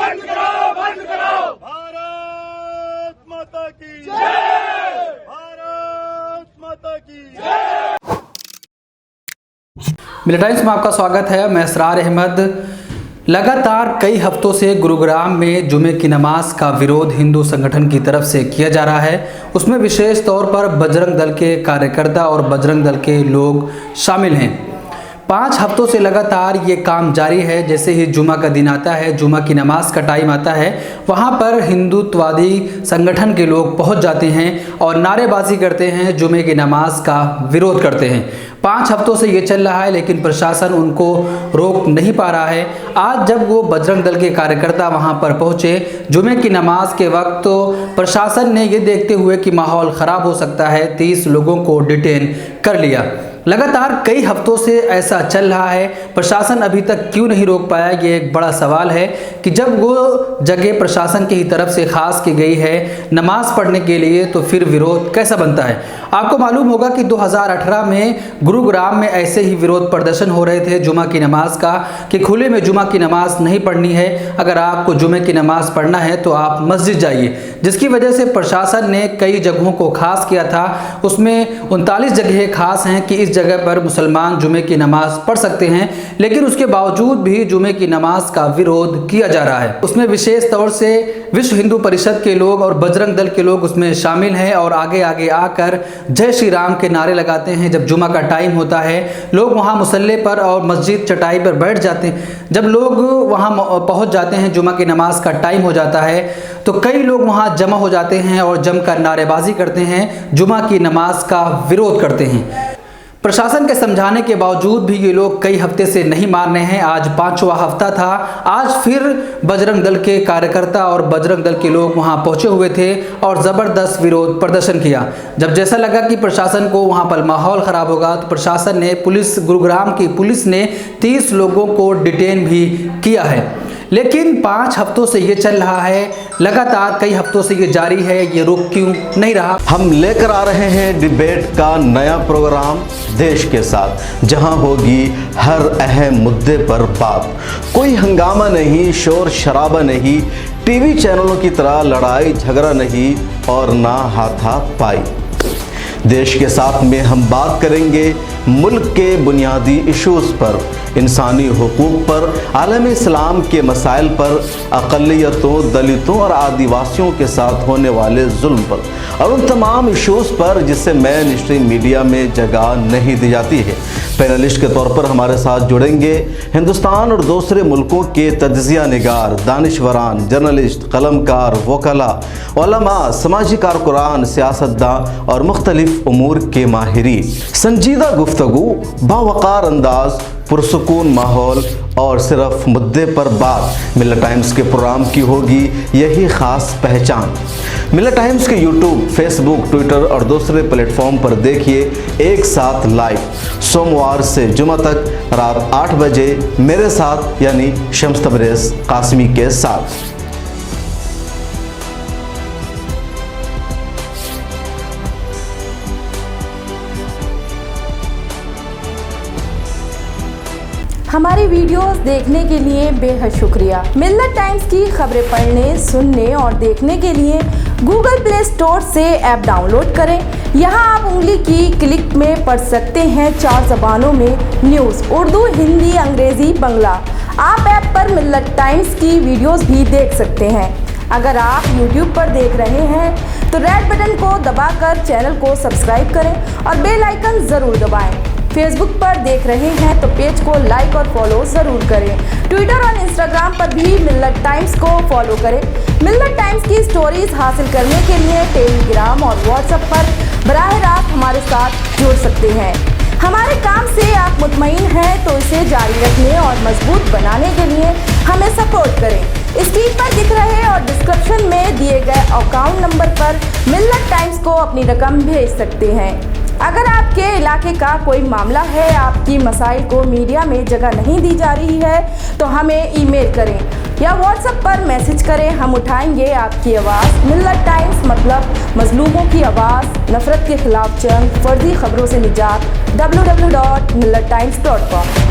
बंद करो, बंद करो। भारत माता की जय, भारत माता की जय। मिलिट्री टाइम्स में आपका स्वागत है। मैं असरार अहमद। लगातार कई हफ्तों से गुरुग्राम में जुमे की नमाज का विरोध हिंदू संगठन की तरफ से किया जा रहा है। उसमें विशेष तौर पर बजरंग दल के कार्यकर्ता और बजरंग दल के लोग शामिल हैं। 5 हफ्तों से लगातार ये काम जारी है। जैसे ही जुमा का दिन आता है, जुमा की नमाज का टाइम आता है, वहाँ पर हिंदुत्ववादी संगठन के लोग पहुँच जाते हैं और नारेबाजी करते हैं, जुमे की नमाज का विरोध करते हैं। 5 हफ्तों से ये चल रहा है, लेकिन प्रशासन उनको रोक नहीं पा रहा है। आज जब वो बजरंग दल के कार्यकर्ता वहाँ पर पहुँचे जुमे की नमाज के वक्त, तो प्रशासन ने ये देखते हुए कि माहौल ख़राब हो सकता है, 30 लोगों को डिटेन कर लिया। लगातार कई हफ्तों से ऐसा चल रहा है। प्रशासन अभी तक क्यों नहीं रोक पाया, ये एक बड़ा सवाल है कि जब वो जगह प्रशासन की तरफ से खास की गई है नमाज पढ़ने के लिए, तो फिर विरोध कैसा बनता है। आपको मालूम होगा कि 2018 में गुरुग्राम में ऐसे ही विरोध प्रदर्शन हो रहे थे जुमा की नमाज का, कि खुले में जुमा की नमाज नहीं पढ़नी है, अगर आपको जुमे की नमाज पढ़ना है तो आप मस्जिद जाइए। जिसकी वजह से प्रशासन ने कई जगहों को खास किया था। उसमें 39 जगह खास हैं कि इस जगह पर मुसलमान जुमे की नमाज पढ़ सकते हैं, लेकिन उसके बावजूद भी जुमे की नमाज का विरोध किया जा रहा है। उसमें विशेष तौर से विश्व हिंदू परिषद के लोग और बजरंग दल के लोग उसमें शामिल हैं और आगे आगे आकर जय श्री राम के नारे लगाते हैं। जब जुमा का टाइम होता है, लोग वहाँ मुसल्ले पर और मस्जिद चटाई पर बैठ जाते हैं। जब लोग वहाँ पहुँच जाते हैं, जुमा की नमाज का टाइम हो जाता है, तो कई लोग वहाँ जमा हो जाते हैं और जमकर नारेबाजी करते हैं, जुमा की नमाज का विरोध करते हैं। प्रशासन के समझाने के बावजूद भी ये लोग कई हफ्ते से नहीं मान रहे हैं। आज 5वां हफ्ता था। आज फिर बजरंग दल के कार्यकर्ता और बजरंग दल के लोग वहां पहुंचे हुए थे और ज़बरदस्त विरोध प्रदर्शन किया। जब जैसा लगा कि प्रशासन को वहां पर माहौल ख़राब होगा, तो प्रशासन ने गुरुग्राम की पुलिस ने 30 लोगों को डिटेन भी किया है। लेकिन 5 हफ्तों से ये चल रहा है, लगातार कई हफ्तों से ये जारी है, ये रुक क्यों नहीं रहा। हम लेकर आ रहे हैं डिबेट का नया प्रोग्राम देश के साथ, जहां होगी हर अहम मुद्दे पर बात। कोई हंगामा नहीं, शोर शराबा नहीं, टीवी चैनलों की तरह लड़ाई झगड़ा नहीं और ना हाथापाई। देश के साथ में हम बात करेंगे मुल्क के बुनियादी इश्यूज़ पर, इंसानी हुकूक पर, आलम इस्लाम के मसाइल पर, अक़लियतों, दलितों और आदिवासियों के साथ होने वाले जुल्म पर और उन तमाम इश्यूज़ पर जिससे मेन स्ट्रीम मीडिया में जगह नहीं दी जाती है। पैनलिस्ट के तौर पर हमारे साथ जुड़ेंगे हिंदुस्तान और दूसरे मुल्कों के तज्ज़िया निगार, दानिशवरान, जर्नलिस्ट, कलमकार, वकला, उलमा, समाजी कारकुरान, सियासतदान और मुख्तलिफ उमूर के माहिरीन। संजीदा गुफ्तगू, बावकार अंदाज, पुरसुकून माहौल और सिर्फ मुद्दे पर बात। मिलिट्री टाइम्स के प्रोग्राम की होगी यही ख़ास पहचान। मिलिट्री टाइम्स के यूट्यूब, फेसबुक, ट्विटर और दूसरे प्लेटफॉर्म पर देखिए एक साथ लाइव, सोमवार से जुमा तक रात 8 बजे मेरे साथ यानी शम्स तबरेज़ कासमी के साथ। हमारी वीडियोस देखने के लिए बेहद शुक्रिया। मिलिट्री टाइम्स की खबरें पढ़ने, सुनने और देखने के लिए गूगल प्ले स्टोर से ऐप डाउनलोड करें। यहां आप उंगली की क्लिक में पढ़ सकते हैं 4 ज़बानों में न्यूज़, उर्दू, हिंदी, अंग्रेज़ी, बंगला। आप ऐप पर मिलिट्री टाइम्स की वीडियोस भी देख सकते हैं। अगर आप YouTube पर देख रहे हैं तो रेड बटन को दबाकर चैनल को सब्सक्राइब करें और बेल आइकन ज़रूर दबाएं। फेसबुक पर देख रहे हैं तो पेज को लाइक और फॉलो ज़रूर करें। ट्विटर और इंस्टाग्राम पर भी मिलिट्री टाइम्स को फॉलो करें। मिलिट्री टाइम्स की स्टोरीज हासिल करने के लिए टेलीग्राम और व्हाट्सएप पर बराह रास्त हमारे साथ जुड़ सकते हैं। हमारे काम से आप मुतमईन हैं तो इसे जारी रखने और मजबूत बनाने के लिए हमें सपोर्ट करें। स्क्रीन पर दिख रहे और डिस्क्रिप्शन में दिए गए अकाउंट नंबर पर मिलिट्री टाइम्स को अपनी रकम भेज सकते हैं। अगर आपके इलाके का कोई मामला है, आपकी मसाइल को मीडिया में जगह नहीं दी जा रही है, तो हमें ईमेल करें या व्हाट्सएप पर मैसेज करें। हम उठाएंगे आपकी आवाज़। मिलिट्री टाइम्स मतलब मजलूमों की आवाज़, नफरत के खिलाफ जंग, फर्जी खबरों से निजात। www.militrytimes.com